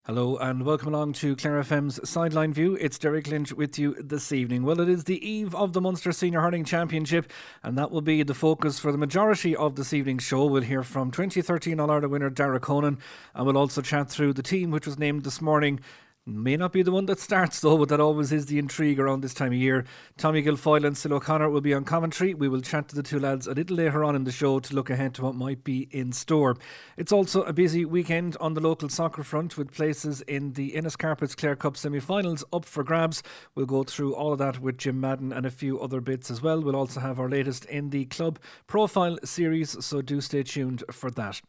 Hello and welcome along to Clare FM's Sideline View. It's Derek Lynch with you this evening. Well, it is the eve of the Munster Senior Hurling Championship, and that will be the focus for the majority of this evening's show. We'll hear from 2013 All-Ireland winner Dara Conan, and we'll also chat through the team which was named this morning. May not be the one that starts though, but that always is the intrigue around this time of year. Tommy Guilfoyle and Sil O'Connor will be on commentary. We will chat to the two lads a little later on in the show to look ahead to what might be in store. It's also a busy weekend on the local soccer front with places in the Enniscarpet's Clare Cup semi-finals up for grabs. We'll go through all of that with Jim Madden and a few other bits as well. We'll also have our latest in the club profile series, so do stay tuned for that.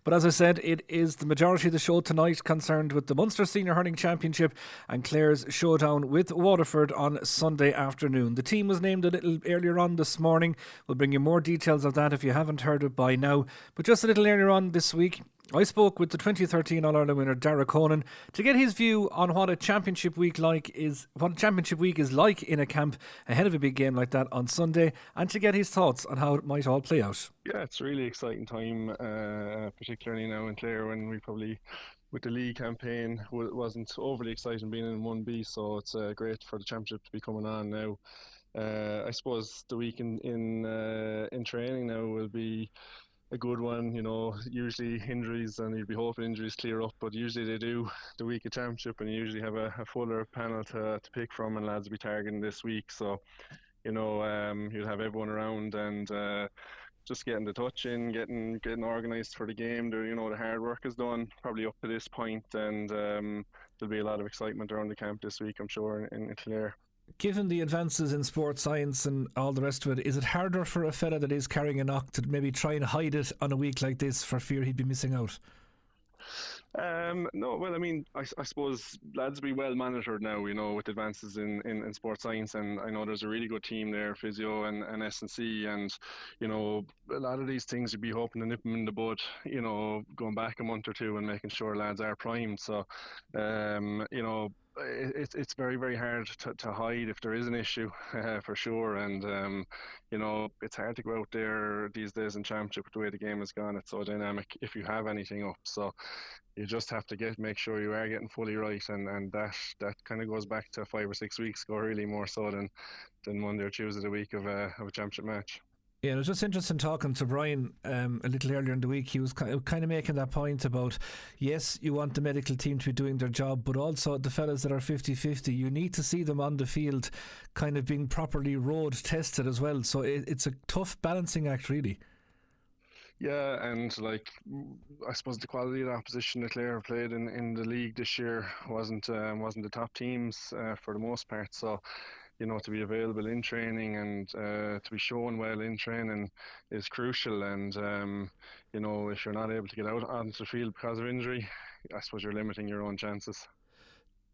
But as I said, it is the majority of the show tonight concerned with the Munster Senior Hurling Championship and Clare's showdown with Waterford on Sunday afternoon. The team was named a little earlier on this morning. We'll bring you more details of that if you haven't heard it by now. But just a little earlier on this week, I spoke with the 2013 All-Ireland winner Dara Conan to get his view on what a championship week is like in a camp ahead of a big game like that on Sunday, and to get his thoughts on how it might all play out. Yeah, it's a really exciting time, particularly now in Clare when we probably, with the league campaign, wasn't overly exciting being in 1B, so it's great for the championship to be coming on now. I suppose the week in training now will be a good one. Usually injuries, and you'd be hoping injuries clear up, but usually they do the week of championship, and you usually have a fuller panel to pick from, and lads will be targeting this week, so you'll have everyone around and just getting the touch in, getting organised for the game. The hard work is done probably up to this point, and there'll be a lot of excitement around the camp this week, I'm sure, in Clare. Given the advances in sports science and all the rest of it, is it harder for a fella that is carrying a knock to maybe try and hide it on a week like this for fear he'd be missing out? No, well, I mean, I suppose lads be well monitored now, with advances in sports science, and I know there's a really good team there, physio and S&C, and a lot of these things you'd be hoping to nip them in the bud, going back a month or two and making sure lads are primed. So, it's very, very hard to hide if there is an issue, for sure, and it's hard to go out there these days in championship with the way the game has gone. It's so dynamic if you have anything up, so you just have to make sure you are getting fully right, and that kind of goes back to 5 or 6 weeks ago, really, more so than Monday or Tuesday the week of a championship match. Yeah, it was just interesting talking to Brian a little earlier in the week. He was kind of making that point about, yes, you want the medical team to be doing their job, but also the fellas that are 50-50, you need to see them on the field kind of being properly road tested as well. So it's a tough balancing act, really. Yeah, and I suppose the quality of the opposition that Clare have played in the league this year wasn't the top teams for the most part. So, to be available in training and to be shown well in training is crucial. And if you're not able to get out onto the field because of injury, I suppose you're limiting your own chances.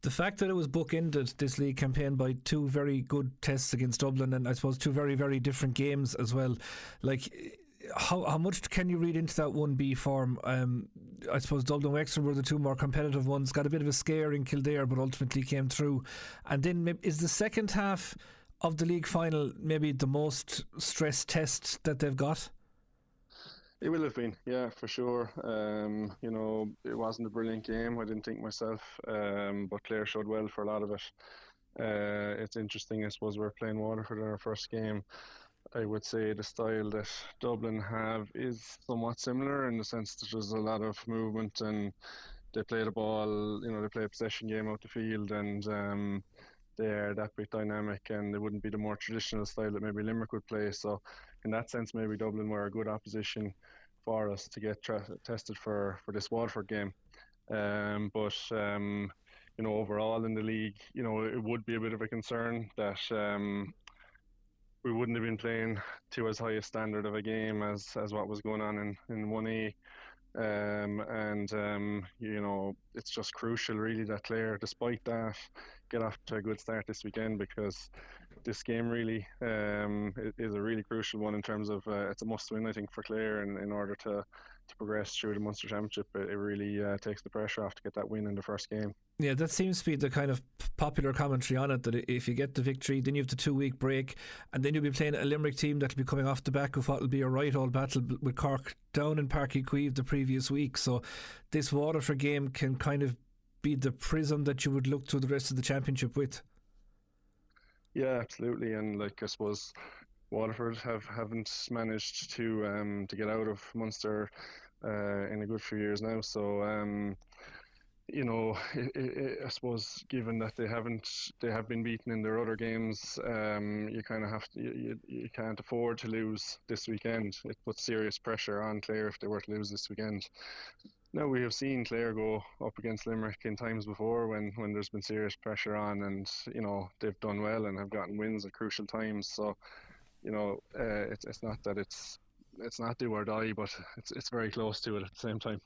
The fact that it was bookended, this league campaign, by two very good tests against Dublin, and I suppose two very, very different games as well, how much can you read into that 1B form? I suppose Dublin Wexford were the two more competitive ones, got a bit of a scare in Kildare but ultimately came through. And then is the second half of the league final maybe the most stress test that they've got? It will have been, yeah, for sure. It wasn't a brilliant game, I didn't think myself, but Clare showed well for a lot of it. It's interesting, I suppose we're playing Waterford in our first game. I would say the style that Dublin have is somewhat similar in the sense that there's a lot of movement, and they play the ball, they play a possession game out the field, and they are that bit dynamic, and they wouldn't be the more traditional style that maybe Limerick would play. So in that sense, maybe Dublin were a good opposition for us to get tested for this Waterford game. But overall in the league, it would be a bit of a concern that we wouldn't have been playing to as high a standard of a game as what was going on in 1A. It's just crucial really that Clare, despite that, get off to a good start this weekend, because this game really is a really crucial one in terms of it's a must-win, I think, for Clare in order to progress through the Munster Championship. It really takes the pressure off to get that win in the first game. Yeah, that seems to be the kind of popular commentary on it, that if you get the victory, then you have the 2-week break, and then you'll be playing a Limerick team that'll be coming off the back of what will be a right old battle with Cork down in Páirc Uí Chaoimh the previous week. So this Waterford game can kind of be the prism that you would look to the rest of the championship with. Yeah, absolutely. And like I suppose Waterford haven't managed to get out of Munster in a good few years now. So I suppose given that they have been beaten in their other games, you kind of have to, you can't afford to lose this weekend. It puts serious pressure on Clare if they were to lose this weekend. Now we have seen Clare go up against Limerick in times before when there's been serious pressure on, and they've done well and have gotten wins at crucial times. So it's not that it's not do or die, but it's very close to it at the same time.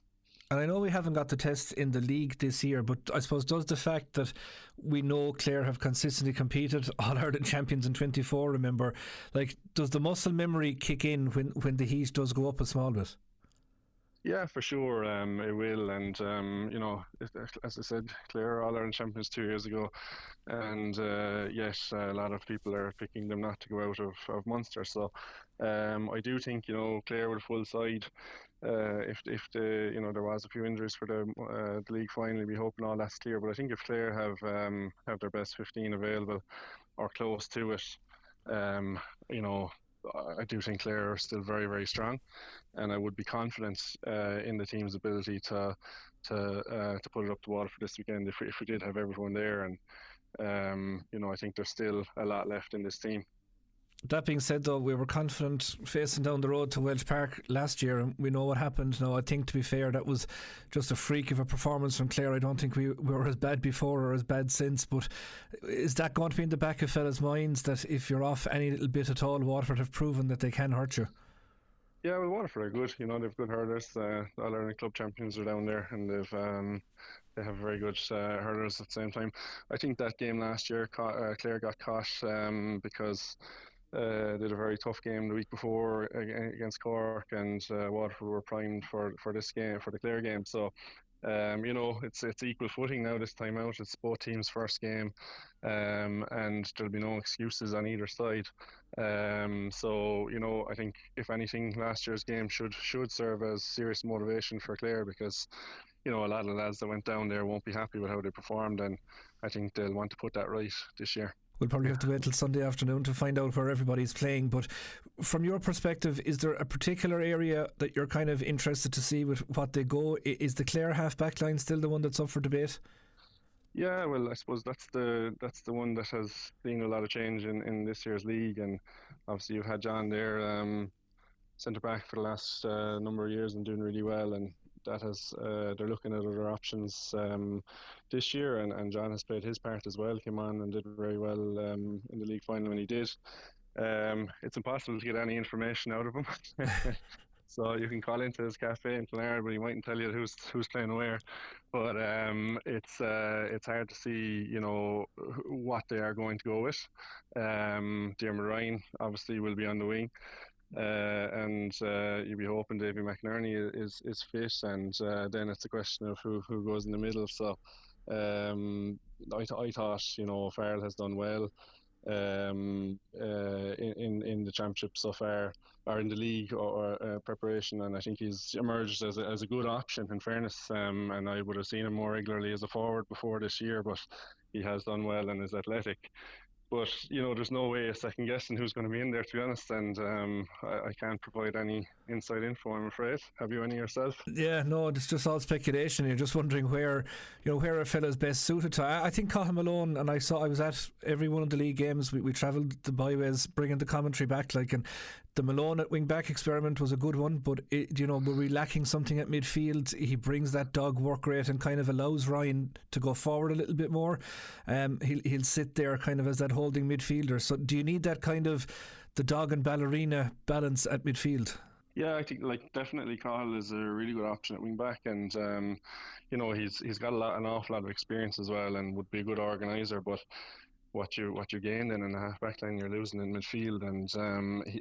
And I know we haven't got the test in the league this year, but I suppose does the fact that we know Clare have consistently competed, All-Ireland champions in 24, remember, like, does the muscle memory kick in when the heat does go up a small bit? Yeah, for sure, it will. And, as I said, Clare All-Ireland champions 2 years ago. And, yes, a lot of people are picking them not to go out of Munster. So I do think, Clare with a full side, if there was a few injuries for the league final, we hope all that's clear. But I think if Clare have their best 15 available or close to it, I do think Clare are still very, very strong, and I would be confident in the team's ability to put it up to Waterford this weekend if we did have everyone there. And I think there's still a lot left in this team. That being said, though, we were confident facing down the road to Welsh Park last year, and we know what happened. Now, I think, to be fair, that was just a freak of a performance from Clare. I don't think we were as bad before or as bad since, but is that going to be in the back of fellas' minds that if you're off any little bit at all, Waterford have proven that they can hurt you? Yeah, well, Waterford are good. They've good hurlers. All-Ireland club champions are down there, and they have very good hurlers at the same time. I think that game last year, Clare got caught because they did a very tough game the week before against Cork, and Waterford were primed for this game, for the Clare game. So, it's equal footing now this time out. It's both teams' first game, and there'll be no excuses on either side. I think if anything, last year's game should serve as serious motivation for Clare, because a lot of the lads that went down there won't be happy with how they performed, and I think they'll want to put that right this year. We'll probably have to wait till Sunday afternoon to find out where everybody's playing. But from your perspective, is there a particular area that you're kind of interested to see with what they go? Is the Clare half-back line still the one that's up for debate? Yeah, well, I suppose that's the one that has seen a lot of change in this year's league, and obviously you've had John there, centre back for the last number of years and doing really well, and that has they're looking at other options this year, and John has played his part as well. Came on and did very well in the league final when he did. It's impossible to get any information out of him. So you can call into his cafe in Clare, but he mightn't tell you who's playing where. But it's hard to see, what they are going to go with. Diarmuid Ryan obviously will be on the wing. And you'll be hoping Davy McInerney is fit, and then it's a question of who goes in the middle. So I thought Farrell has done well in the championship so far, or in the league or preparation, and I think he's emerged as a good option, in fairness, and I would have seen him more regularly as a forward before this year, but he has done well and is athletic. But there's no way of second guessing who's going to be in there, to be honest, and I can't provide any inside info, I'm afraid. Have you any yourself? Yeah, no, it's just all speculation. You're just wondering where a fella's best suited to. I think Cathal Malone, and I was at every one of the league games. We travelled the byways, bringing the commentary back, and the Malone at wing back experiment was a good one. But were we lacking something at midfield? He brings that dog work rate and kind of allows Ryan to go forward a little bit more. He'll sit there kind of as that holding midfielder. So do you need that kind of the dog and ballerina balance at midfield? Yeah, I think definitely Cathal is a really good option at wing back, and he's got an awful lot of experience as well, and would be a good organiser. But what you gain then in the half back line, you're losing in midfield, and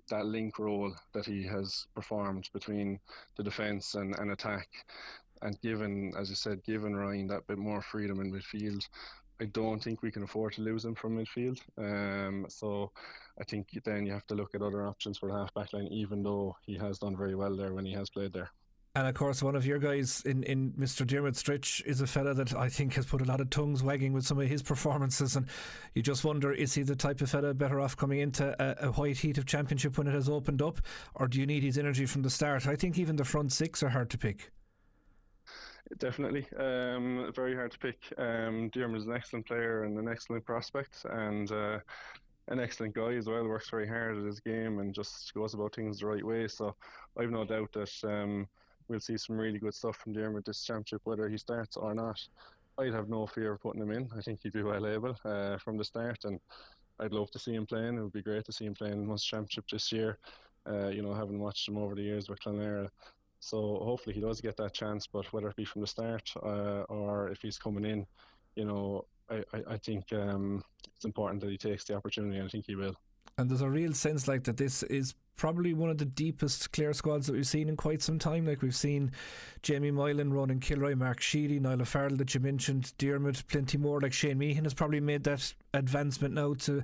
that link role that he has performed between the defence and attack, and given Ryan that bit more freedom in midfield, I don't think we can afford to lose him from midfield. So I think then you have to look at other options for the half back line, even though he has done very well there when he has played there. And of course, one of your guys in Mr. Dermot Stritch is a fella that I think has put a lot of tongues wagging with some of his performances, and you just wonder, is he the type of fella better off coming into a white heat of championship when it has opened up, or do you need his energy from the start? I think even the front six are hard to pick. Definitely, very hard to pick. Dermot is an excellent player and an excellent prospect, and an excellent guy as well. Works very hard at his game and just goes about things the right way. So I've no doubt that we'll see some really good stuff from Dermot this championship, whether he starts or not. I'd have no fear of putting him in. I think he'd be well able from the start, and I'd love to see him playing. It would be great to see him playing in the Munster Championship this year. Having watched him over the years with Clare. So hopefully he does get that chance, but whether it be from the start or if he's coming in, I think it's important that he takes the opportunity, and I think he will. And there's a real sense like that this is probably one of the deepest Clare squads that we've seen in quite some time. Like we've seen Jamie Moylan, Ronan Kilroy, Mark Sheedy, Niall Farrell that you mentioned, Dermot, plenty more. Like Shane Meehan has probably made that advancement now to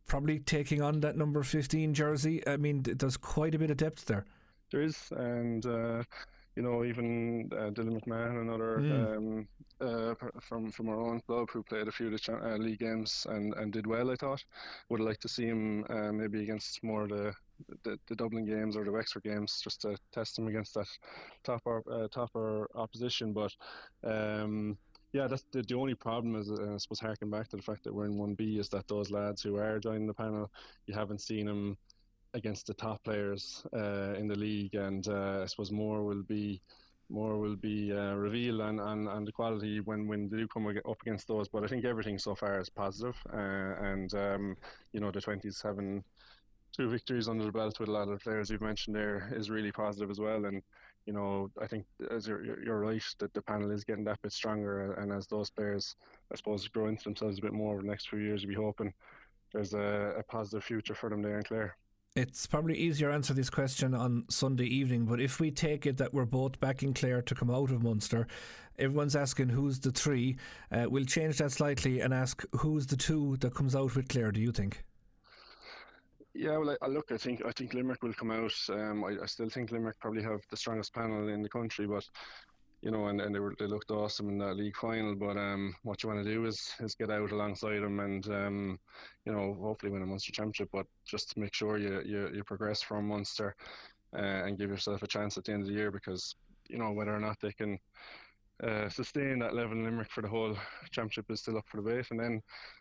probably taking on that number 15 jersey. I mean, there's quite a bit of depth there. There is, and even Dylan McMahon, another from our own club who played a few of the league games and did well. I thought would have liked to see him maybe against more the Dublin games or the Wexford games, just to test him against that topper opposition. But that's the only problem is, I suppose, harking back to the fact that we're in 1B, is that those lads who are joining the panel, you haven't seen them against the top players in the league, and I suppose more will be revealed on the quality when they do come up against those. But I think everything so far is positive, and the 20s having 2 victories under the belt with a lot of the players you've mentioned there is really positive as well. And I think, as you're right, that the panel is getting that bit stronger, and as those players, I suppose, grow into themselves a bit more over the next few years, you'll be hoping there's a positive future for them there in Clare. It's probably easier to answer this question on Sunday evening, but if we take it that we're both back in Clare to come out of Munster, everyone's asking who's the 3. We'll change that slightly and ask who's the 2 that comes out with Clare, do you think? Yeah, well, I think Limerick will come out. I still think Limerick probably have the strongest panel in the country, but and they looked awesome in that league final. But what you want to do is get out alongside them and hopefully win a Munster Championship. But just to make sure you progress from Munster and give yourself a chance at the end of the year, because whether or not they can sustain that level in Limerick for the whole championship is still up for debate. And then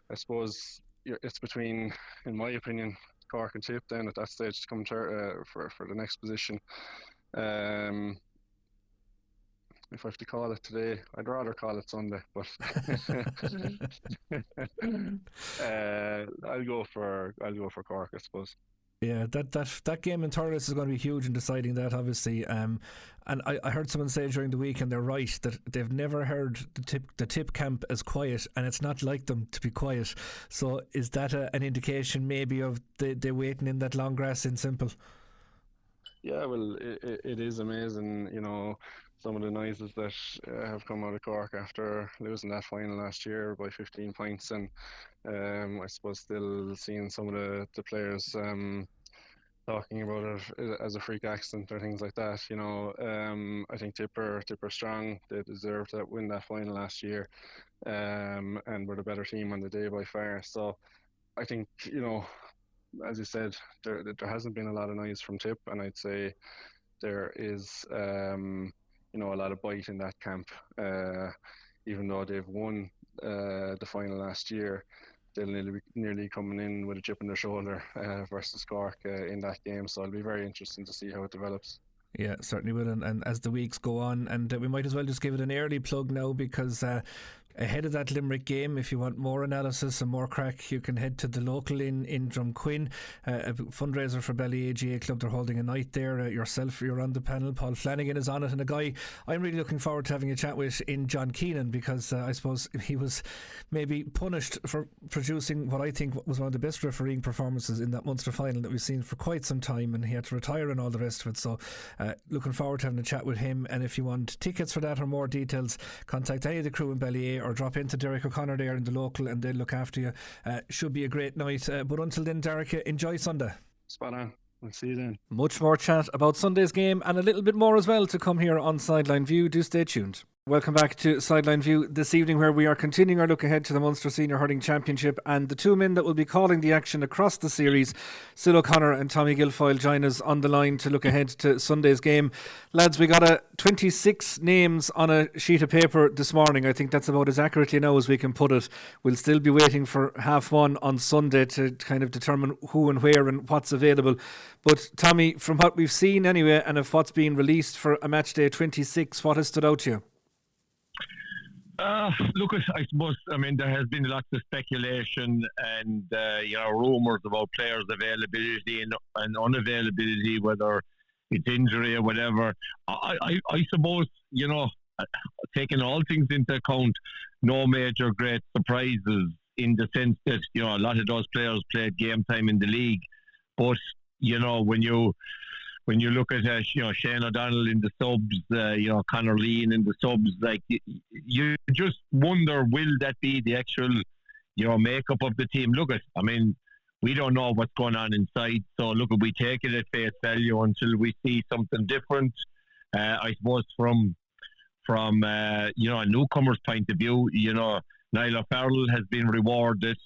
I suppose it's between, in my opinion, Cork and Tip then at that stage to come for the next position. If I have to call it today, I'd rather call it Sunday, but I'll go for Cork, I suppose. Yeah, that game in Thurles is going to be huge in deciding that, obviously. And I heard someone say during the week, and they're right, that they've never heard the tip camp as quiet, and it's not like them to be quiet. So is that an indication maybe of they waiting in that long grass in Simple? Yeah, well, it is amazing, some of the noises that have come out of Cork after losing that final last year by 15 points, and I suppose still seeing some of the players talking about it as a freak accident or things like that. I think Tipper strong. They deserved to win that final last year, and were the better team on the day by far. So I think, as you said, there hasn't been a lot of noise from Tip, and I'd say there is a lot of bite in that camp. Even though they've won the final last year, they'll nearly coming in with a chip on their shoulder versus Cork in that game. So it'll be very interesting to see how it develops. Yeah, certainly will. And as the weeks go on, and we might as well just give it an early plug now, because ahead of that Limerick game, if you want more analysis and more crack, you can head to the local in Drumquin, a fundraiser for Bally AGA Club. They're holding a night there. Yourself, you're on the panel. Paul Flanagan is on it, and a guy I'm really looking forward to having a chat with in John Keenan, because I suppose he was maybe punished for producing what I think was one of the best refereeing performances in that Munster final that we've seen for quite some time, and he had to retire and all the rest of it. So looking forward to having a chat with him. And if you want tickets for that or more details, contact any of the crew in Bally or drop into Derek O'Connor there in the local, and they'll look after you. Should be a great night. But until then, Derek, enjoy Sunday. Spot on. We'll see you then. Much more chat about Sunday's game and a little bit more as well to come here on Sideline View. Do stay tuned. Welcome back to Sideline View this evening, where we are continuing our look ahead to the Munster Senior Hurling Championship, and the two men that will be calling the action across the series, Sil O'Connor and Tommy Guilfoyle, join us on the line to look ahead to Sunday's game. Lads, we got 26 names on a sheet of paper this morning. I think that's about as accurately now as we can put it. We'll still be waiting for half one on Sunday to kind of determine who and where and what's available. But Tommy, from what we've seen anyway, and of what's been released for a match day 26, what has stood out to you? Look, I suppose, there has been lots of speculation and, rumours about players' availability and unavailability, whether it's injury or whatever. I suppose, taking all things into account, no major great surprises in the sense that, a lot of those players played game time in the league. But, when you look at Shane O'Donnell in the subs, Conor Lean in the subs, like you just wonder, will that be the actual makeup of the team? We don't know what's going on inside, so we take it at face value until we see something different. I suppose from a newcomer's point of view, Niall O'Farrell has been rewarded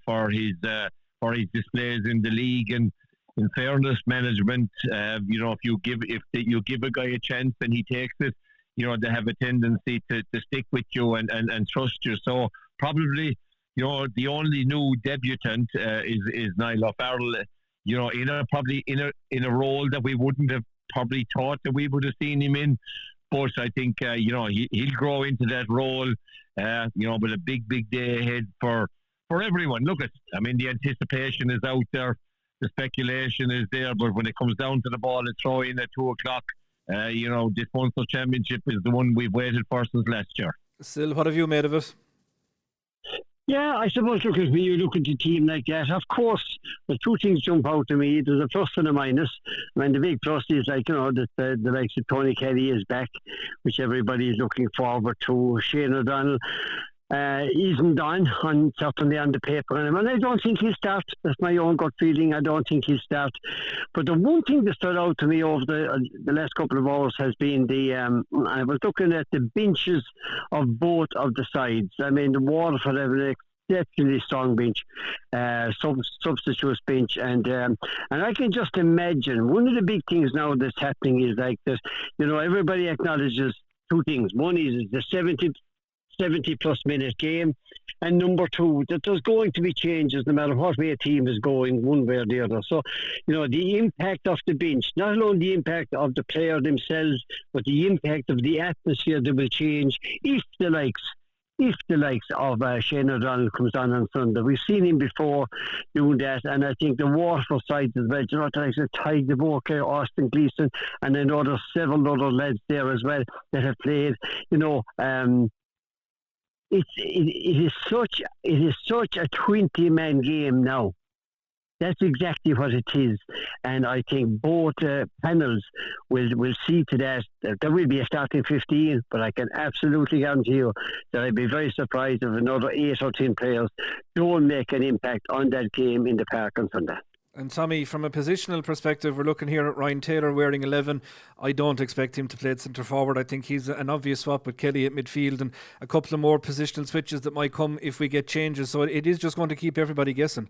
for his displays in the league. And in fairness, management, if you give a guy a chance and he takes it, they have a tendency to stick with you and trust you. So probably, the only new debutant is Niall O'Farrell, in a role that we wouldn't have probably thought that we would have seen him in. But I think, he'll grow into that role, with a big day ahead for everyone. The anticipation is out there. The speculation is there, but when it comes down to the ball and throw in at 2 o'clock, this Munster Championship is the one we've waited for since last year. Sil, what have you made of it? Yeah, I suppose, when you look at the team like that, of course, the two things jump out to me. There's a plus and a minus. The big plus is that the likes of Tony Kelly is back, which everybody is looking forward to. Shane O'Donnell isn't done certainly on the paper, and I don't think he'll start. That's my own gut feeling. I don't think he'll start. But the one thing that stood out to me over the last couple of hours has been I was looking at the benches of both of the sides. The Waterford have an exceptionally strong bench, substitutes bench, and I can just imagine one of the big things now that's happening is like this. Everybody acknowledges two things. One is the 70 plus minute game, and number two, that there's going to be changes no matter what way a team is going, one way or the other. So, the impact of the bench, not only the impact of the player themselves, but the impact of the atmosphere that will change if the likes of Shane O'Donnell comes on Sunday. We've seen him before doing that, and I think the Waterford side as well, the likes of Ty DeBoer, Austin Gleeson, and then there's several other lads there as well that have played, It is such a 20-man game now. That's exactly what it is, and I think both panels will see to that. There will be a starting 15, but I can absolutely guarantee you that I'd be very surprised if another 8 or 10 players don't make an impact on that game in the park on Sunday. And Tommy, from a positional perspective, we're looking here at Ryan Taylor wearing 11. I don't expect him to play at centre forward. I think he's an obvious swap with Kelly at midfield and a couple of more positional switches that might come if we get changes. So it is just going to keep everybody guessing.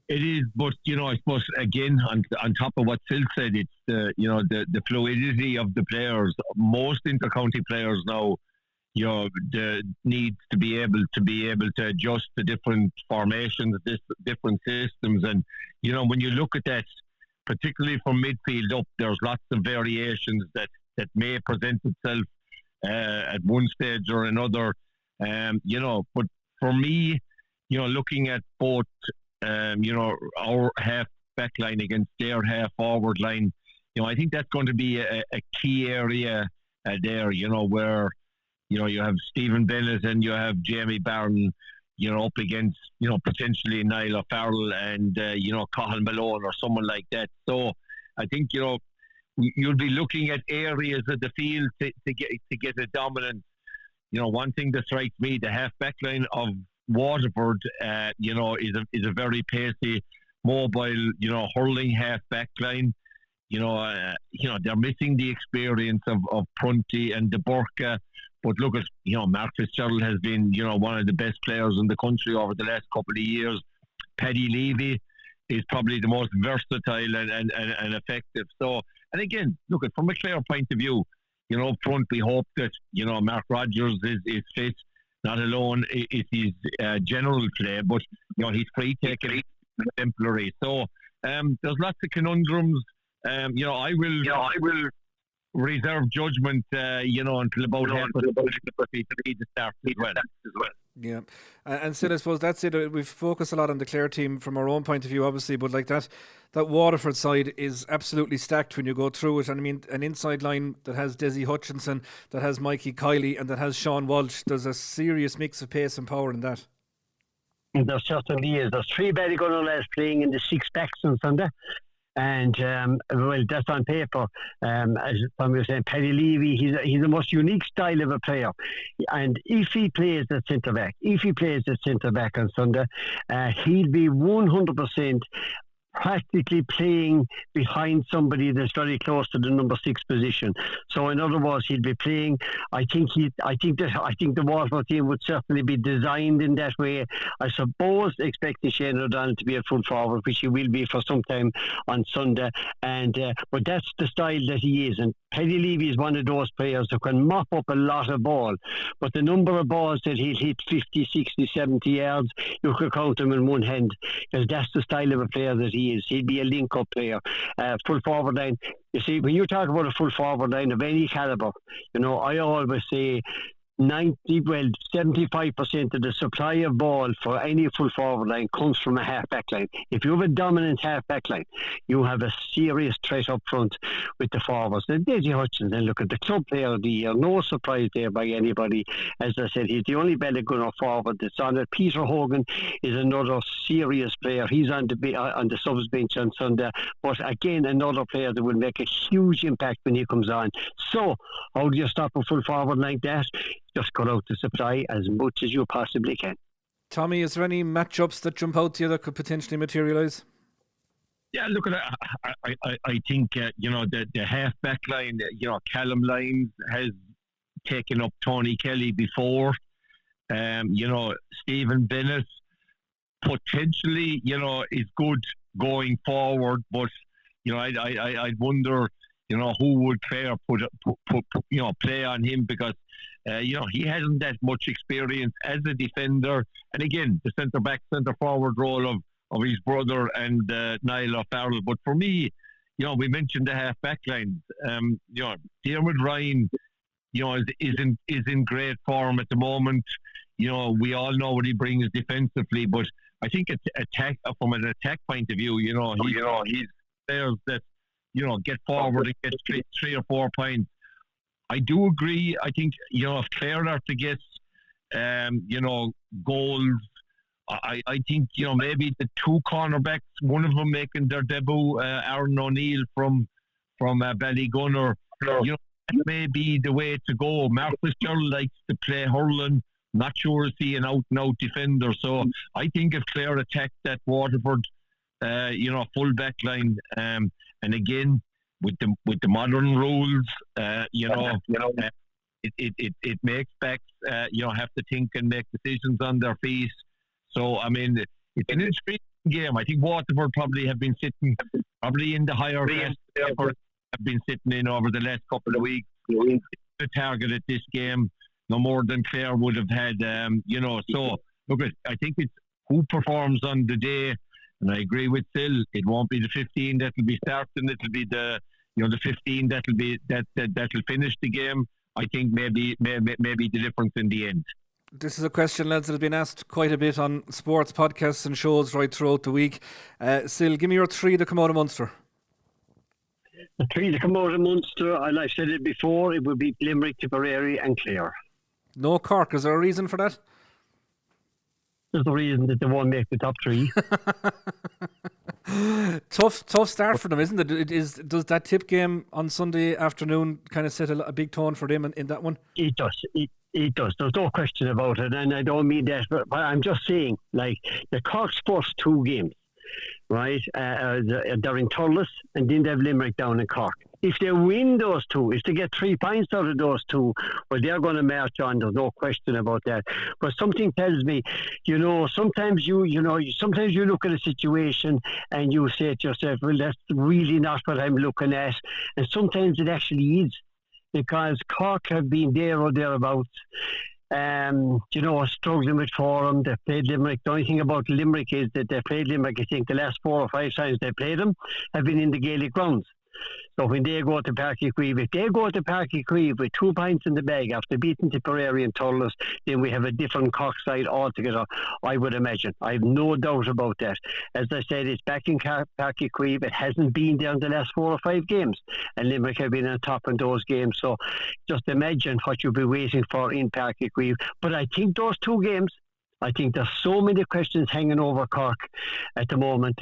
It is, but I suppose again on top of what Sil said, it's the fluidity of the players. Most intercounty players now, needs to be able to adjust to different formations, different systems, and when you look at that, particularly from midfield up, there's lots of variations that may present itself at one stage or another. But for me, looking at both, our half back line against their half forward line, I think that's going to be a key area there. Where you have Stephen Bennett and you have Jamie Barron, up against, potentially Niall O'Farrell and, Cathal Malone or someone like that. So I think, you'll be looking at areas of the field to get a dominant. One thing that strikes me, the half back line of Waterford, is a very pacey, mobile, hurling half back line. They're missing the experience of Prunty and De Burka. But look at, Mark Fitzgerald has been, one of the best players in the country over the last couple of years. Paddy Levy is probably the most versatile and effective. So, and again, look at from a Clare point of view, front we hope that, Mark Rogers is fit. Not alone is his general play, but, his free taking exemplary. So, there's lots of conundrums. I will reserve judgment, until about half of the start as well. Yeah, and Sid, I suppose that's it. We've focused a lot on the Clare team from our own point of view, obviously, but like that Waterford side is absolutely stacked when you go through it. And I mean, an inside line that has Desi Hutchinson, that has Mikey Kiley, and that has Sean Walsh. There's a serious mix of pace and power in that. There certainly is. There's 3 Ballygunner lads playing in the 6 backs on Sunday. And, that's on paper. As Tom was saying, Paddy Levy, he's the most unique style of a player. And if he plays at centre-back on Sunday, he'll be 100% practically playing behind somebody that's very close to the number 6 position. So in other words, he'll be playing. I think the Waterford team would certainly be designed in that way. I suppose expecting Shane O'Donnell to be a full forward, which he will be for some time on Sunday. And but that's the style that he is. And Paddy Levy is one of those players who can mop up a lot of ball. But the number of balls that he'll hit 50, 60, 70 yards, you could count them in one hand, because that's the style of a player that he is. He'd be a link-up player. Full forward line. You see, when you talk about a full forward line of any calibre, I always say 75% of the supply of ball for any full forward line comes from a half-back line. If you have a dominant half-back line, you have a serious threat up front with the forwards. And Desi Hutchinson, look at the club player of the year, no surprise there by anybody. As I said, he's the only Ballygunner forward that's on it. Peter Hogan is another serious player. He's on the subs bench on Sunday, but again, another player that will make a huge impact when he comes on. So, how do you stop a full forward like that? Just cut out the supply as much as you possibly can. Tommy, is there any matchups that jump out to you that could potentially materialise? Yeah, look at that. I think the half back line. Callum Lyons has taken up Tony Kelly before. Stephen Bennett potentially is good going forward, but I wonder who would Clare put play on him, because he hasn't that much experience as a defender. And again, the centre-back, centre-forward role of his brother and Niall O'Farrell. But for me, we mentioned the half-back lines. Dermot Ryan, is in great form at the moment. We all know what he brings defensively, but I think from an attack point of view, he's players that get forward and get 3 or 4 points. I do agree. I think, if Clare are to get, goals, I think, maybe the 2 cornerbacks, one of them making their debut, Aaron O'Neill from Ballygunner, that may be the way to go. Mark Fitzgerald likes to play hurling. Not sure is he an out-and-out defender. So I think if Clare attack that Waterford, full back line, and again, with the modern rules, it makes backs have to think and make decisions on their feet. So I mean, it's an intriguing game. I think Waterford probably have been sitting in the higher class, have been sitting in over the last couple of weeks. The target at this game, no more than Clare would have had. So look, I think it's who performs on the day. And I agree with Sil. It won't be the 15 that will be starting. It'll be the 15 that'll finish the game. I think maybe the difference in the end. This is a question, lads, that has been asked quite a bit on sports podcasts and shows right throughout the week. Sil, give me your 3 that come out of Munster. The 3 that come out of Munster, I've said it before, it would be Limerick, Tipperary and Clare. No Cork. Is there a reason for that? There's the reason that they won't make the top 3. Tough start for them, isn't it? Does that tip game on Sunday afternoon kind of set a big tone for them in that one? It does. It does. There's no question about it. And I don't mean that, but I'm just saying, like, the Cork's first 2 games, right? They're in Thurles, and then they have Limerick down in Cork. If they win those two, if they get 3 points out of those two, well, they're going to march on. There's no question about that. But something tells me, sometimes sometimes you look at a situation and you say to yourself, well, that's really not what I'm looking at. And sometimes it actually is, because Cork have been there or thereabouts. Struggling with form. They played Limerick. The only thing about Limerick is that they played Limerick, I think the last 4 or 5 times they played them have been in the Gaelic grounds. So when they go to Páirc Uí Chaoimh, if they go to Páirc Uí Chaoimh with 2 points in the bag after beating Tipperary and Thurles, then we have a different Cork side altogether, I would imagine. I have no doubt about that. As I said, it's back in Páirc Uí Chaoimh. It hasn't been there in the last 4 or 5 games, and Limerick have been on top in those games. So just imagine what you'll be waiting for in Páirc Uí Chaoimh. But I think those 2 games, I think there's so many questions hanging over Cork at the moment.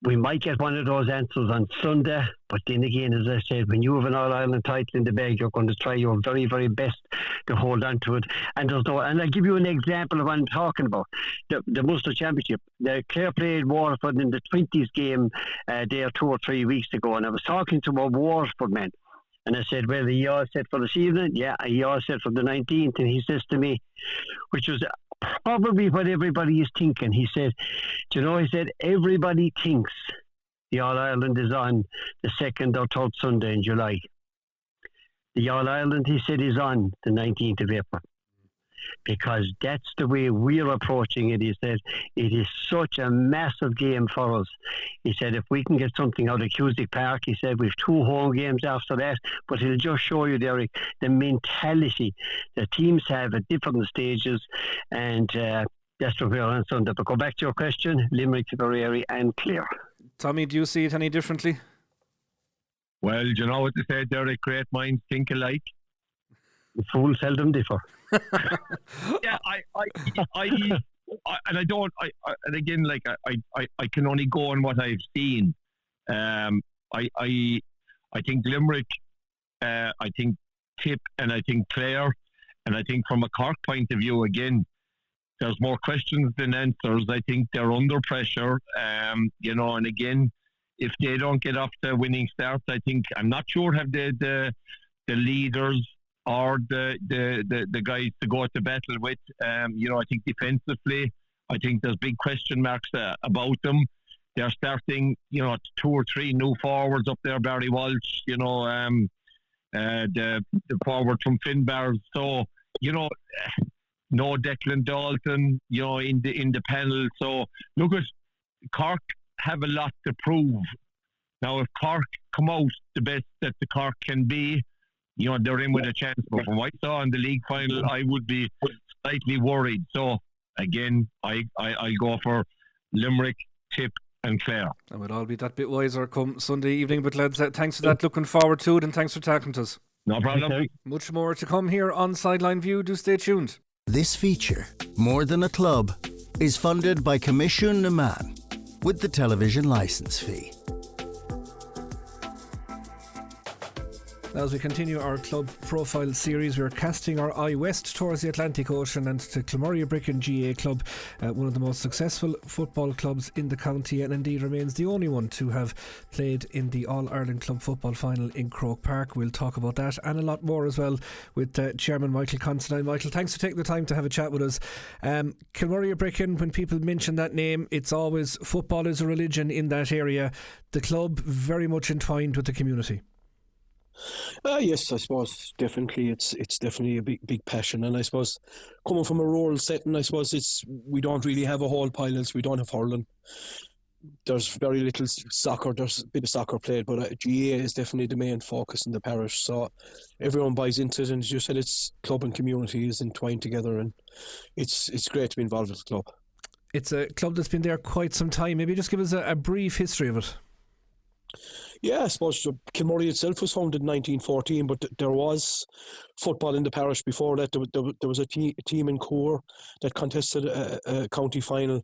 We might get one of those answers on Sunday, but then again, as I said, when you have an All-Ireland title in the bag, you're going to try your very, very best to hold on to it. And I'll give you an example of what I'm talking about. The Munster Championship. The Clare played Waterford in the 20s game there 2 or 3 weeks ago, and I was talking to a Waterford man, and I said, well, are you all set for this evening? Yeah, are you all set for the 19th? And he says to me, which was probably what everybody is thinking. He said, everybody thinks the All-Ireland is on the 2nd or 3rd Sunday in July. The All-Ireland, he said, is on the 19th of April. Because that's the way we're approaching it. He said, it is such a massive game for us. He said, if we can get something out of Cusack Park, he said, we've 2 home games after that, but it'll just show you, Derek, the mentality the teams have at different stages, and that's what we're on Sunday. But go back to your question, Limerick, Tipperary and Clare. Tommy, do you see it any differently? Well, do you know what they say, Derek? Great minds think alike. Fools seldom differ. Yeah, and I don't. And again, like I can only go on what I've seen. I think Limerick, I think Tip, and I think Clare, and I think from a Cork point of view, again, there's more questions than answers. I think they're under pressure. And again, if they don't get off the winning start, I think I'm not sure have the leaders or the guys to go to battle with. I think defensively, I think there's big question marks about them. They're starting, 2 or 3 new forwards up there. Barry Walsh, the forward from Finbar. So, no Declan Dalton, in the panel. So look at Cork have a lot to prove. Now, if Cork come out the best that the Cork can be, they're in with a chance. But from what I saw in the league final, I would be slightly worried. So, again, I'll go for Limerick, Tip and Clare. And we'll all be that bit wiser come Sunday evening. But lads, thanks for that. Looking forward to it, and thanks for talking to us. No problem. Much more to come here on Sideline View. Do stay tuned. This feature, More Than a Club, is funded by Commission na Man with the television licence fee. As we continue our club profile series, we're casting our eye west towards the Atlantic Ocean and to Kilmurray-Brecon GA Club, one of the most successful football clubs in the county, and indeed remains the only one to have played in the All-Ireland Club Football Final in Croke Park. We'll talk about that and a lot more as well with Chairman Michael Considine. Michael, thanks for taking the time to have a chat with us. Kilmurray-Brecon, when people mention that name, it's always football is a religion in that area. The club very much entwined with the community. Yes, I suppose definitely it's definitely a big passion, and I suppose coming from a rural setting, I suppose we don't really have a whole pilots, we don't have hurling. There's very little soccer. There's a bit of soccer played, but GA is definitely the main focus in the parish. So everyone buys into it, and as you said, it's club and community is entwined together, and it's great to be involved with the club. It's a club that's been there quite some time. Maybe just give us a brief history of it. Yeah, I suppose Kilmurray itself was founded in 1914, but there was football in the parish before that. There was a team in Core that contested a county final.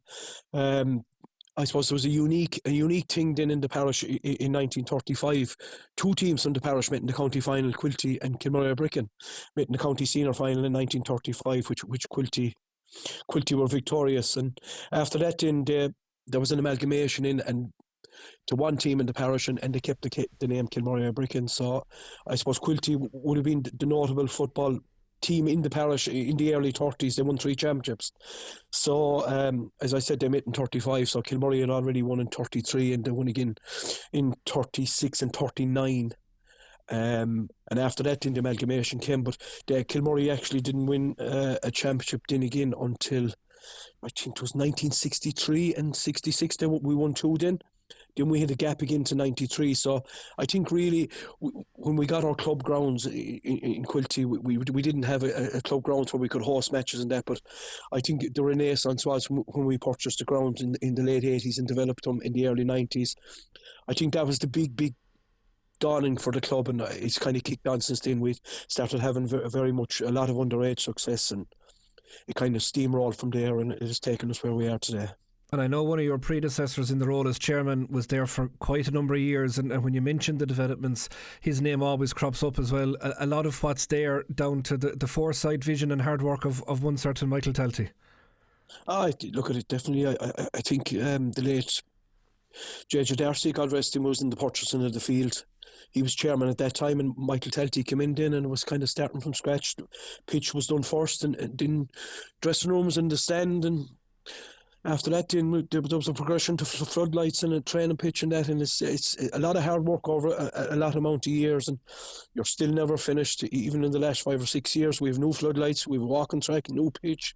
I suppose there was a unique thing then in the parish in 1935. 2 teams from the parish met in the county final, Quilty and Kilmurray-Brecon met in the county senior final in 1935, which Quilty were victorious. And after that, then there was an amalgamation in and to one team in the parish, and they kept the name Kilmurray Bricken. So I suppose Quilty would have been the notable football team in the parish in the early 30s. They won 3 championships. So as I said, they met in 35, so Kilmurray had already won in 33, and they won again in 36 and 39. And after that then the amalgamation came, but Kilmurray actually didn't win a championship then again until I think it was 1963 and 66. We won 2 then. Then we had a gap again to 93. So I think really when we got our club grounds in Quilty, we didn't have a club grounds where we could host matches and that, but I think the renaissance was when we purchased the grounds in the late 80s and developed them in the early 90s. I think that was the big dawning for the club, and it's kind of kicked on since then. We started having very much a lot of underage success, and it kind of steamrolled from there, and it has taken us where we are today. And I know one of your predecessors in the role as chairman was there for quite a number of years, and when you mentioned the developments, his name always crops up as well. A lot of what's there down to the foresight, vision and hard work of one certain Michael Talty. I look at it definitely. I think the late J.J. Darcy, God rest him, was in the purchasing of the field. He was chairman at that time, and Michael Talty came in then and was kind of starting from scratch. The pitch was done first, and then dressing rooms and the stand, and after that then there was a progression to floodlights and a training pitch and that, and it's a lot of hard work over a lot amount of years, and you're still never finished. Even in the last 5 or 6 years, we have new floodlights, we have a walking track, new pitch.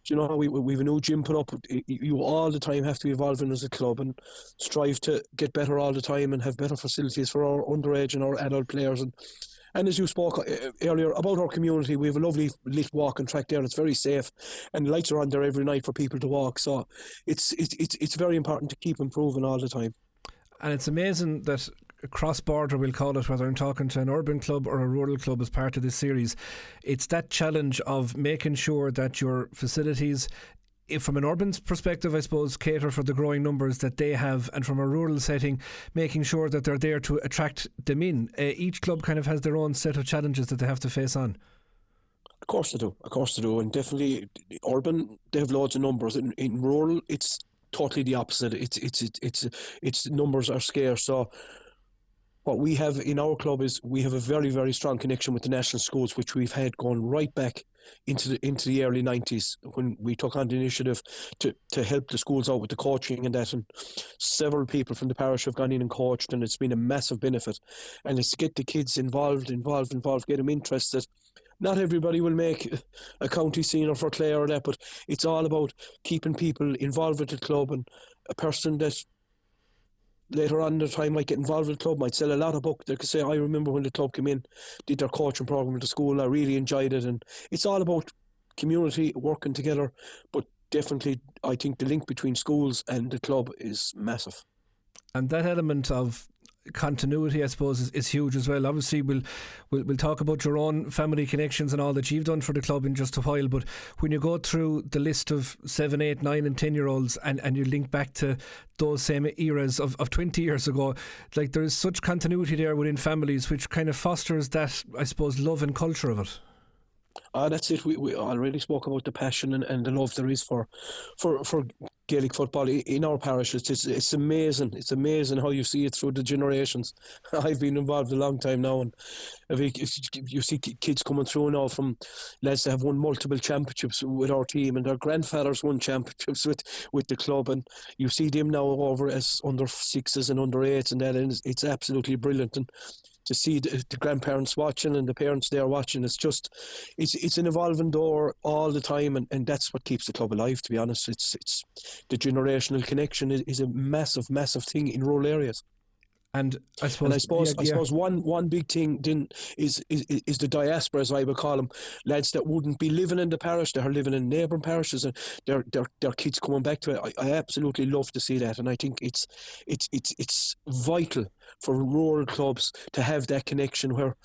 You know, we have a new gym put up. You all the time have to be evolving as a club and strive to get better all the time and have better facilities for our underage and our adult players. And as you spoke earlier about our community, we have a lovely lit walking track there. It's very safe, and lights are on there every night for people to walk. So it's very important to keep improving all the time. And it's amazing that cross-border, we'll call it, whether I'm talking to an urban club or a rural club as part of this series, it's that challenge of making sure that your facilities, if from an urban perspective, I suppose, cater for the growing numbers that they have, and from a rural setting, making sure that they're there to attract them in. Each club kind of has their own set of challenges that they have to face on. Of course they do, and definitely urban, they have loads of numbers. In rural, it's totally the opposite. It's numbers are scarce. So what we have in our club is we have a very, very strong connection with the national schools, which we've had going right back into the early 90s when we took on the initiative to help the schools out with the coaching and that, and several people from the parish have gone in and coached, and it's been a massive benefit. And it's to get the kids involved, get them interested. Not everybody will make a county senior for Clare or that, but it's all about keeping people involved with the club, and a person that later on in the time might get involved with the club, might sell a lot of books. They could say, I remember when the club came in, did their coaching program at the school, I really enjoyed it. And it's all about community working together, but definitely I think the link between schools and the club is massive. And that element of continuity, I suppose, is huge as well. Obviously we'll talk about your own family connections and all that you've done for the club in just a while, but when you go through the list of 7, 8, 9 and 10 year olds and you link back to those same eras of 20 years ago, like there is such continuity there within families, which kind of fosters that, I suppose, love and culture of it. That's it. We already spoke about the passion and the love there is for Gaelic football in our parish. It's amazing. It's amazing how you see it through the generations. I've been involved a long time now, and you see kids coming through now from lads that have won multiple championships with our team, and their grandfathers won championships with the club, and you see them now over as under 6s and under 8s and that, and it's absolutely brilliant. And to see the grandparents watching and the parents there watching, it's an evolving door all the time, and that's what keeps the club alive, to be honest. It's the generational connection is a massive thing in rural areas. And I suppose one big thing then is the diaspora, as I would call them, lads that wouldn't be living in the parish, that are living in neighbouring parishes, and their kids coming back to it. I absolutely love to see that, and I think it's vital for rural clubs to have that connection where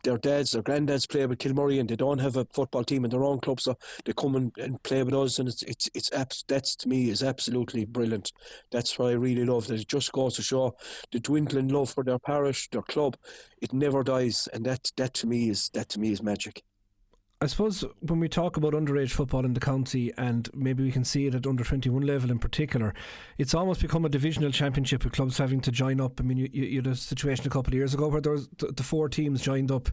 their dads or granddads play with Kilmurray and they don't have a football team in their own club, so they come and play with us, and that's to me is absolutely brilliant. That's what I really love. That it just goes to show the dwindling love for their parish, their club. It never dies, and that to me is magic. I suppose when we talk about underage football in the county, and maybe we can see it at under 21 level in particular, it's almost become a divisional championship with clubs having to join up. I mean, you had a situation a couple of years ago where there was the 4 teams joined up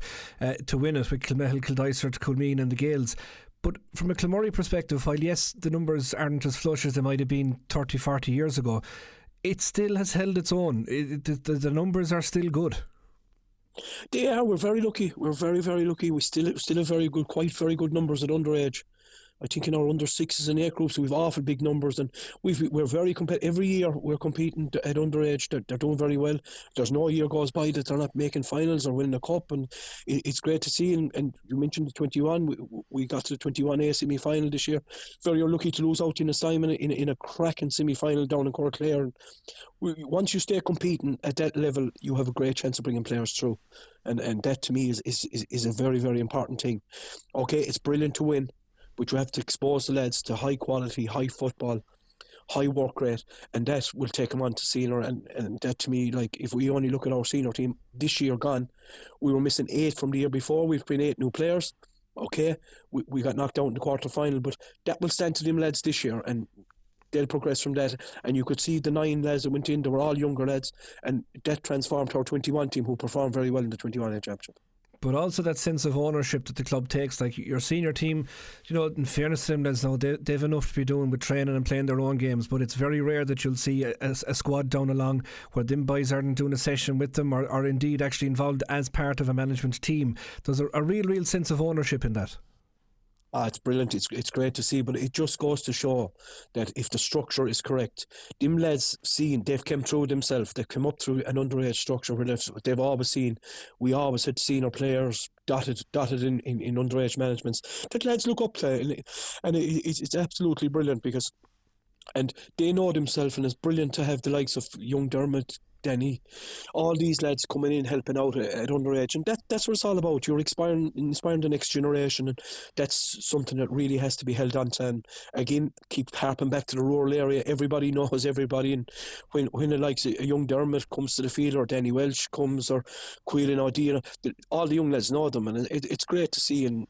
to win it, with Kilmehel, Kildysert, Coolmeen and the Gales. But from a Kilmurray perspective, while yes, the numbers aren't as flush as they might have been 30, 40 years ago, it still has held its own. The numbers are still good. They are. We're very lucky. We're very, very lucky. We still have very good, quite very good numbers at underage. I think in our under 6s and 8 groups we've awful big numbers, and we're very competitive. Every year we're competing at underage. They're doing very well. There's no year goes by that they're not making finals or winning a cup, and it's great to see. And you mentioned the 21. We got to the 21A semi-final this year. Very lucky to lose out in Simon in a cracking semi-final down in Clare. And once you stay competing at that level, you have a great chance of bringing players through, and that to me is a very, very important thing. Okay, it's brilliant to win, but you have to expose the lads to high quality, high football, high work rate, and that will take them on to senior. And that to me, like, if we only look at our senior team this year gone, we were missing 8 from the year before. We've been 8 new players. Okay, we got knocked out in the quarter final, but that will stand to them lads this year, and they'll progress from that. And you could see the 9 lads that went in, they were all younger lads, and that transformed to our 21 team, who performed very well in the 21A championship. But also that sense of ownership that the club takes. Like your senior team, you know, in fairness to them, lads, now they've enough to be doing with training and playing their own games, but it's very rare that you'll see a squad down along where them boys aren't doing a session with them, or indeed actually involved as part of a management team. There's a real sense of ownership in that. It's brilliant. It's great to see, but it just goes to show that if the structure is correct, them lads they've come through themselves. They've come up through an underage structure where they've always seen. We always had senior players dotted in underage managements that lads look up to, and it's absolutely brilliant because, and they know themselves, and it's brilliant to have the likes of young Dermot, Danny, all these lads coming in helping out at underage, and that's what it's all about. You're inspiring the next generation, and that's something that really has to be held on to. And again, keep harping back to the rural area. Everybody knows everybody, and when it likes a young Dermot comes to the field, or Danny Welsh comes, or Quillen O'Dean, all the young lads know them, and it's great to see. And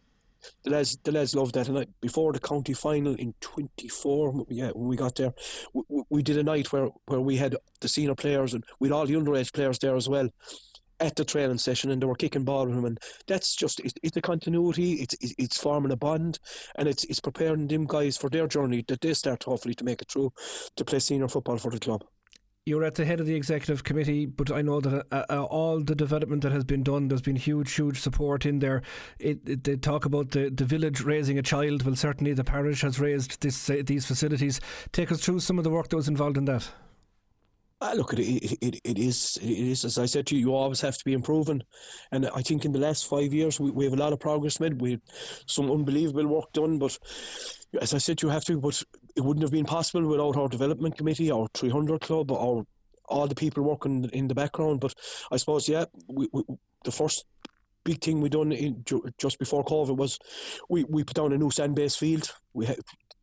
the lads love that. And before the county final in 24, when we got there, we did a night where we had the senior players, and we had all the underage players there as well at the training session, and they were kicking ball with them. And that's just it's the continuity. It's forming a bond, and it's preparing them guys for their journey that they start hopefully to make it through to play senior football for the club. You're at the head of the executive committee, but I know that all the development that has been done, there's been huge support in there. They talk about the village raising a child. Well, certainly the parish has raised these facilities. Take us through some of the work that was involved in that. Look, it is, as I said to you, you always have to be improving. And I think in the last 5 years, we have a lot of progress made. We have some unbelievable work done, but as I said, you have to, but it wouldn't have been possible without our development committee, our 300 club, or all the people working in the background. But I suppose, the first big thing we done just before COVID was we put down a new sand-based field.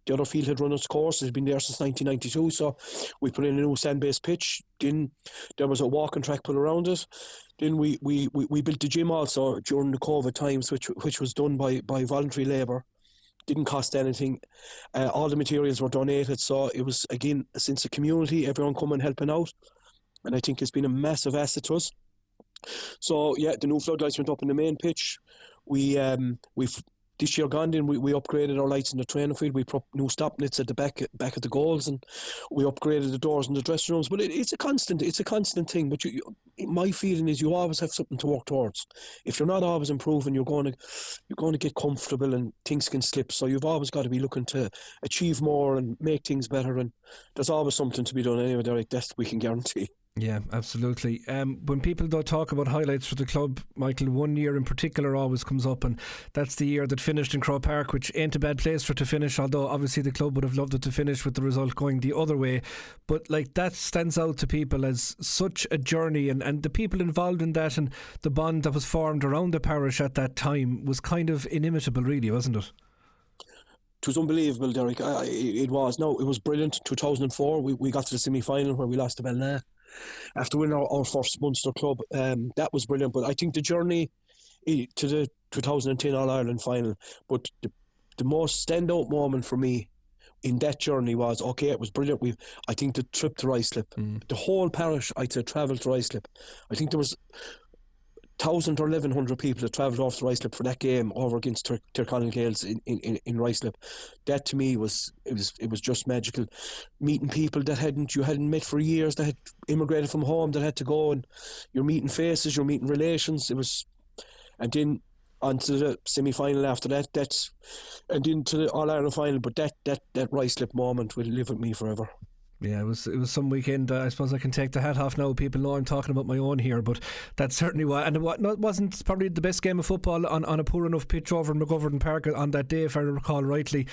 The other field had run its course. It's been there since 1992, so we put in a new sand-based pitch. Then there was a walking track put around it. Then we built the gym also during the COVID times, which was done by voluntary labour. Didn't cost anything. All the materials were donated, so it was, again, a sense of community, everyone coming helping out, and I think it's been a massive asset to us. So the new floodlights went up in the main pitch. We've this year gone in, we upgraded our lights in the training field. We put new stop nets at the back of the goals, and we upgraded the doors in the dressing rooms. But it's a constant thing. But my feeling is you always have something to work towards. If you're not always improving, you're going to get comfortable, and things can slip. So you've always got to be looking to achieve more and make things better. And there's always something to be done anyway, Derek. That we can guarantee. Yeah, absolutely. When people don't talk about highlights for the club, Michael, one year in particular always comes up, and that's the year that finished in Crow Park, which ain't a bad place for it to finish, although obviously the club would have loved it to finish with the result going the other way. But that stands out to people as such a journey, and the people involved in that, and the bond that was formed around the parish at that time was kind of inimitable, really, wasn't it? It was unbelievable, Derek. It was. No, it was brilliant. 2004, we got to the semi-final where we lost to Belna after winning our first Munster club. That was brilliant. But I think the journey to the 2010 All-Ireland final. But the most standout moment for me in that journey was, okay, it was brilliant. I think the trip to Ruislip, the whole parish, I'd say, travelled to Ruislip. I think there was 1,000 or 1,100 people that travelled off to Ruislip for that game over against Tyrconnell Gaels in Ruislip. That to me was just magical. Meeting people that you hadn't met for years, that had immigrated from home, that had to go, and you're meeting faces, you're meeting relations. And then on to the semi-final after that, and into the All-Ireland final. But that Ruislip moment will live with me forever. Yeah, it was some weekend. I suppose I can take the hat off now. People know I'm talking about my own here, but that's certainly why. And it wasn't probably the best game of football on a poor enough pitch over in McGovern Park on that day, if I recall rightly.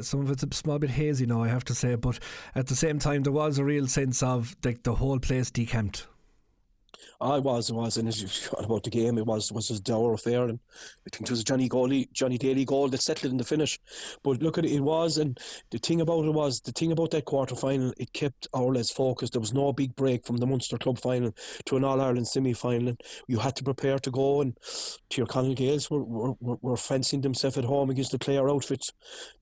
Some of it's a small bit hazy now, I have to say, but at the same time there was a real sense of the whole place decamped. It was, and as you thought about the game, it was a dour affair, and I think it was a Johnny Daly goal that settled it in the finish. But look at it, and the thing about that quarter final, it kept our lads focused. There was no big break from the Munster club final to an All-Ireland semi-final. You had to prepare to go, and Tyrconnell Gaels were fancying themselves at home against the Clare outfits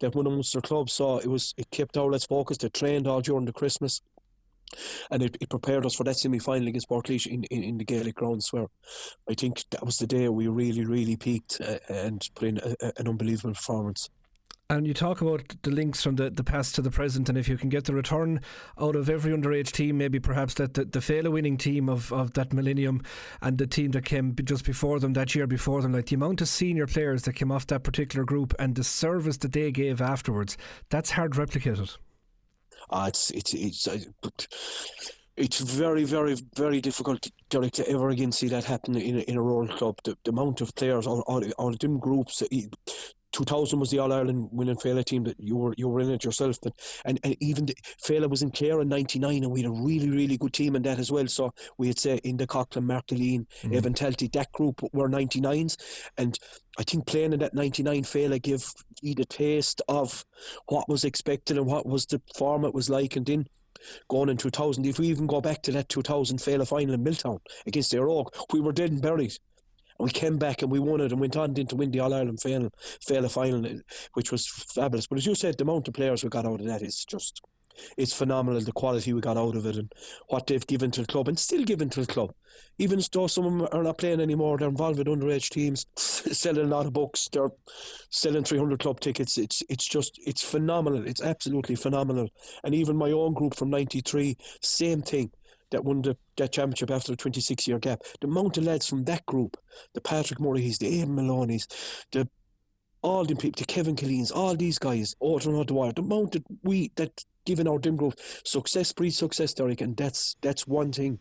that won the Munster club. So it kept our lads focused. They trained all during the Christmas. And it prepared us for that semi-final against Portlaoise in the Gaelic grounds, where I think that was the day we really, really peaked and put in an unbelievable performance. And you talk about the links from the past to the present, and if you can get the return out of every underage team, maybe perhaps that the Fela winning team of that millennium and the team that came just before them, that year before them, like the amount of senior players that came off that particular group and the service that they gave afterwards, that's hard replicated. It's very, very, very difficult, Derek, to ever again see that happen in a rural club. The amount of players, all of them groups. 2000 was the All-Ireland winning Fela team that you were in it yourself, and even Fela was in Clare in 99, and we had a really, really good team in that as well. So we had, say, Inda Coughlin, Mark Deline, Evan Talty, that group were 99s, and I think playing in that 99 Fela gave you the taste of what was expected and what was the format was like. And then going in 2000, if we even go back to that 2000 Fela final in Milltown against Éire Óg, we were dead and buried. And we came back and we won it and went on to win the All-Ireland Fela final, which was fabulous. But as you said, the amount of players we got out of that is just, it's phenomenal, the quality we got out of it and what they've given to the club and still given to the club. Even though some of them are not playing anymore, they're involved with underage teams, selling a lot of books, they're selling 300 club tickets. It's phenomenal. It's absolutely phenomenal. And even my own group from 93, same thing, that won that championship after a 26-year gap. The amount of lads from that group, the Patrick Murray's, the Aidan Maloney's, all them people, the Kevin Killeens, all these guys, Aldrin O'Dwyer, the amount that given our dim group, success breeds success, Derek, and that's one thing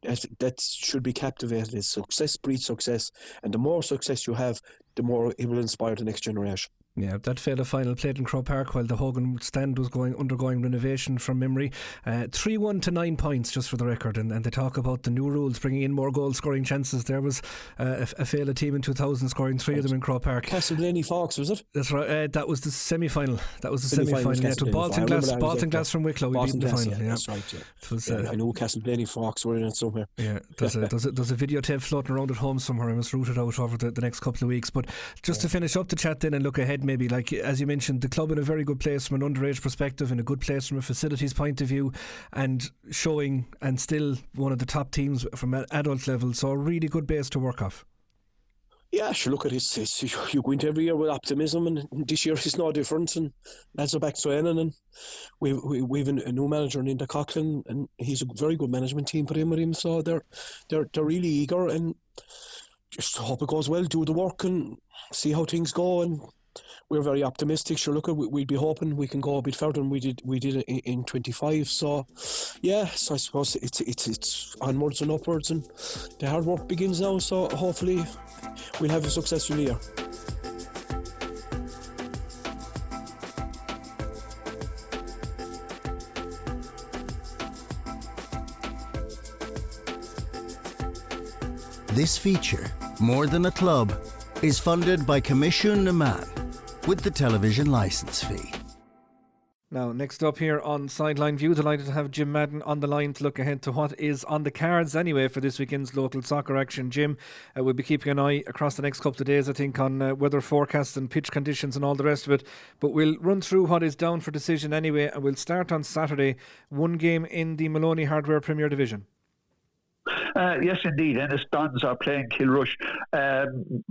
that should be captivated, is success breeds success, and the more success you have, the more it will inspire the next generation. Yeah, that Fela final played in Croke Park while the Hogan stand was undergoing renovation from memory. 3-1 to 9 points, just for the record, and they talk about the new rules bringing in more goal scoring chances. There was a Fela team in 2000 scoring 3 of them in Croke Park. Castleblaney Fox, was it? That's right. That was the semi-final. Yeah, to Baltinglass from Wicklow. We beat in the final. Yeah, that's right. Yeah. It was, I know Castleblaney Fox were in it somewhere. Yeah, there's a videotape floating around at home somewhere. I must root it out over the next couple of weeks. But just to finish up the chat then and look ahead, maybe, like as you mentioned, the club in a very good place from an underage perspective, in a good place from a facilities point of view, and showing and still one of the top teams from an adult level, so a really good base to work off. Yeah, sure, look at it. You go into every year with optimism, and this year is no different, and lads are back training, and we've a new manager in Inda Coughlin, and he's a very good management team put in with him, so they're really eager, and just hope it goes well, do the work and see how things go, and we're very optimistic. Sure, look, we'd be hoping we can go a bit further than we did in 25. So, yeah, so I suppose it's onwards and upwards, and the hard work begins now. So hopefully, we'll have a successful year. This feature, More Than a Club, is funded by Commission na Man with the television licence fee. Now, next up here on Sideline View, delighted to have Jim Madden on the line to look ahead to what is on the cards anyway for this weekend's local soccer action. Jim, we'll be keeping an eye across the next couple of days, I think, on weather forecasts and pitch conditions and all the rest of it. But we'll run through what is down for decision anyway, and we'll start on Saturday. One game in the Maloney Hardware Premier Division. Yes, indeed. Enniston's are playing Kilrush.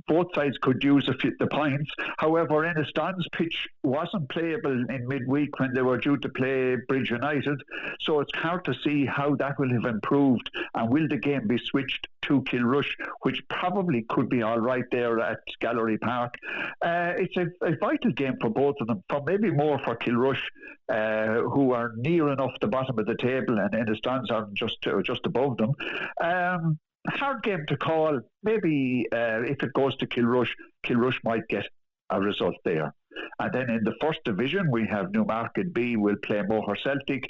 Both sides could use the points. However, Enniston's pitch wasn't playable in midweek when they were due to play Bridge United. So it's hard to see how that will have improved. And will the game be switched to Kilrush, which probably could be all right there at Gallery Park. It's a vital game for both of them, maybe more for Kilrush, who are near enough the bottom of the table, and Enniston's are just above them. Hard game to call. Maybe if it goes to Kilrush might get a result there. And then in the first division, we have Newmarket B will play Moher Celtic.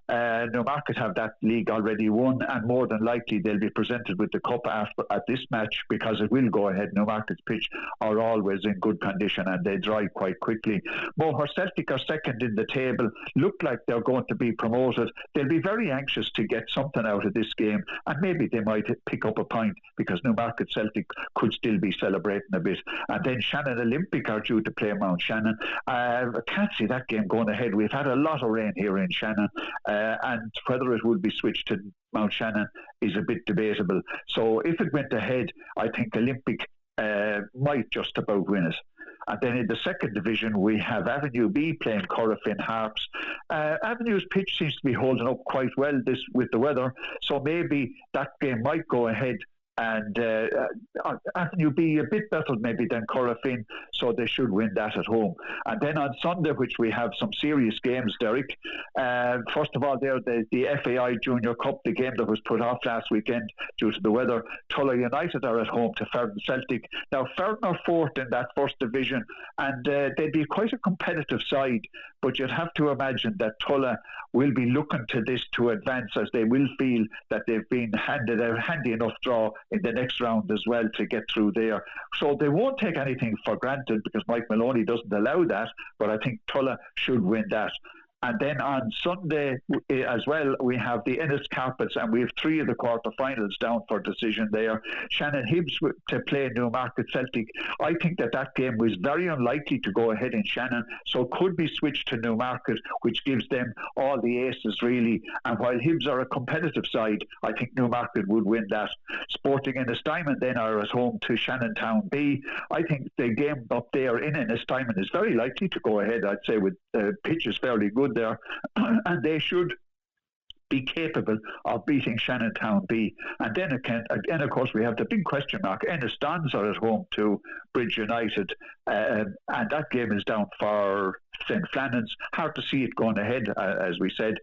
Newmarket have that league already won, and more than likely they'll be presented with the cup at this match, because it will go ahead. Newmarket's pitch are always in good condition and they dry quite quickly. Moher Celtic are second in the table, look like they're going to be promoted. They'll be very anxious to get something out of this game, and maybe they might pick up a point, because Newmarket Celtic could still be celebrating a bit. And then Shannon Olympic are due to play Mount Shannon. I can't see that game going ahead. We've had a lot of rain here in Shannon, and whether it would be switched to Mount Shannon is a bit debatable. So if it went ahead, I think Olympic might just about win it. And then in the second division, we have Avenue B playing Corofin Harps. Avenue's pitch seems to be holding up quite well with the weather, so maybe that game might go ahead. And Avenue B a bit better maybe than Corofin, so they should win that at home. And then on Sunday, which we have some serious games, Derek. First of all, there the FAI Junior Cup, the game that was put off last weekend due to the weather. Tulla United are at home to Ferden Celtic. Now, Ferden are fourth in that first division, and they'd be quite a competitive side, but you'd have to imagine that Tulla will be looking to this to advance, as they will feel that they've been handed a handy enough draw in the next round as well to get through there. So they won't take anything for granted, because Mike Maloney doesn't allow that, but I think Tulla should win that. And then on Sunday as well, we have the Ennis Carpets, and we have three of the quarterfinals down for decision there. Shannon Hibbs to play Newmarket Celtic. I think that game was very unlikely to go ahead in Shannon, so could be switched to Newmarket, which gives them all the aces really. And while Hibbs are a competitive side, I think Newmarket would win that. Sporting Ennistimon then are at home to Shannon Town B. I think the game up there in Ennistimon is very likely to go ahead, I'd say, with pitch is fairly good there, and they should be capable of beating Shannon Town B. And then again, of course, we have the big question mark. Enniston's are at home to Bridge United, and that game is down for St. Flannan's. Hard to see it going ahead, as we said.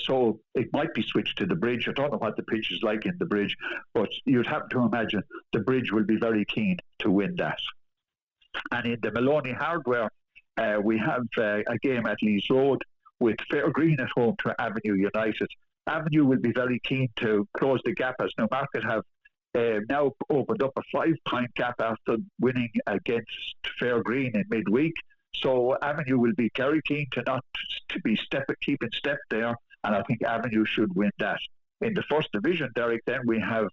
So it might be switched to the Bridge. I don't know what the pitch is like in the Bridge, but you'd have to imagine the Bridge will be very keen to win that. And in the Maloney Hardware, we have a game at Lees Road with Fairgreen at home to Avenue United. Avenue will be very keen to close the gap, as Newmarket have now opened up a 5-point gap after winning against Fairgreen in midweek. So Avenue will be very keen to keep in step there, and I think Avenue should win that. In the first division, Derek, then we have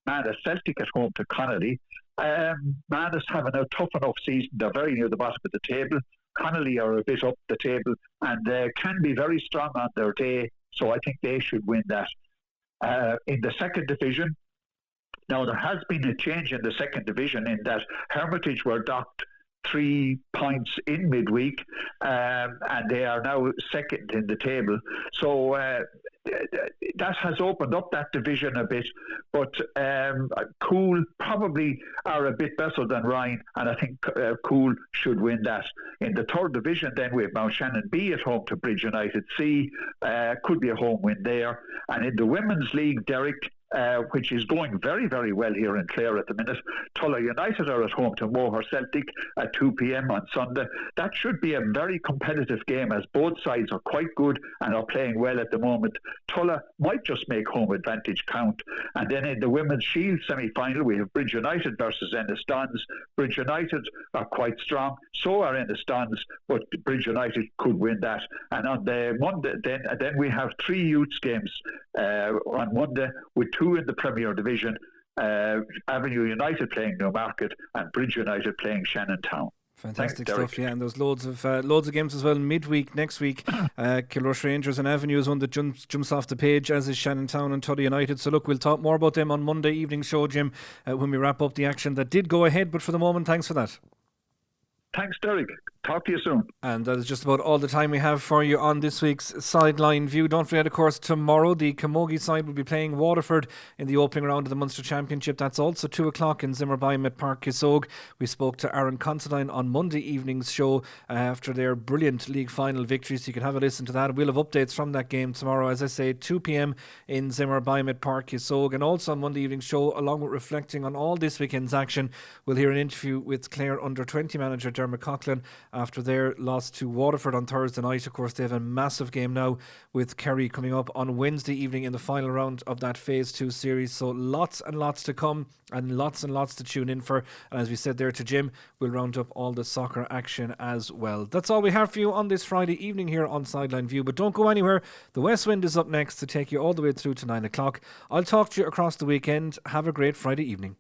Manus Celtic at home to Connolly. Manus having a tough enough season. They're very near the bottom of the table. Connolly are a bit up the table, and can be very strong on their day, so I think they should win that. In the second division, now there has been a change in the second division in that Hermitage were docked 3 points in midweek, and they are now second in the table. So that has opened up that division a bit, but Cool probably are a bit better than Ryan, and I think Cool should win that. In the third division then we have Mount Shannon B at home to Bridge United C. Could be a home win there. And in the Women's League, Derek, which is going very, very well here in Clare at the minute. Tulla United are at home to Moher Celtic at 2 p.m. on Sunday. That should be a very competitive game, as both sides are quite good and are playing well at the moment. Tulla might just make home advantage count. And then in the Women's Shield semi-final, we have Bridge United versus Ennistons. Bridge United are quite strong, so are Ennistons, but Bridge United could win that. And on the Monday, then we have 3 youth games on Monday, with 2 in the Premier Division, Avenue United playing Newmarket and Bridge United playing Shannontown. Fantastic stuff, yeah, and there's loads of games as well midweek next week. Kilrush Rangers and Avenue is one that jumps off the page, as is Shannontown and Tulla United. So look, we'll talk more about them on Monday evening show, Jim, when we wrap up the action that did go ahead. But for the moment, thanks for that. Thanks, Derek. Talk to you soon. And that is just about all the time we have for you on this week's Sideline View. Don't forget, of course, tomorrow the Camogie side will be playing Waterford in the opening round of the Munster Championship. That's also 2 o'clock in Zimmerbeim at Park Kissogue. We spoke to Aaron Considine on Monday evening's show after their brilliant league final victory, so you can have a listen to that. We'll have updates from that game tomorrow, as I say, 2 p.m. in Zimmerbeim at Park Kissogue. And also on Monday evening's show, along with reflecting on all this weekend's action, we'll hear an interview with Clare under-20 manager Dermot Coughlin after their loss to Waterford on Thursday night. Of course, they have a massive game now with Kerry coming up on Wednesday evening in the final round of that Phase 2 series. So lots and lots to come and lots to tune in for. And as we said there to Jim, we'll round up all the soccer action as well. That's all we have for you on this Friday evening here on Sideline View. But don't go anywhere. The West Wind is up next to take you all the way through to 9 o'clock. I'll talk to you across the weekend. Have a great Friday evening.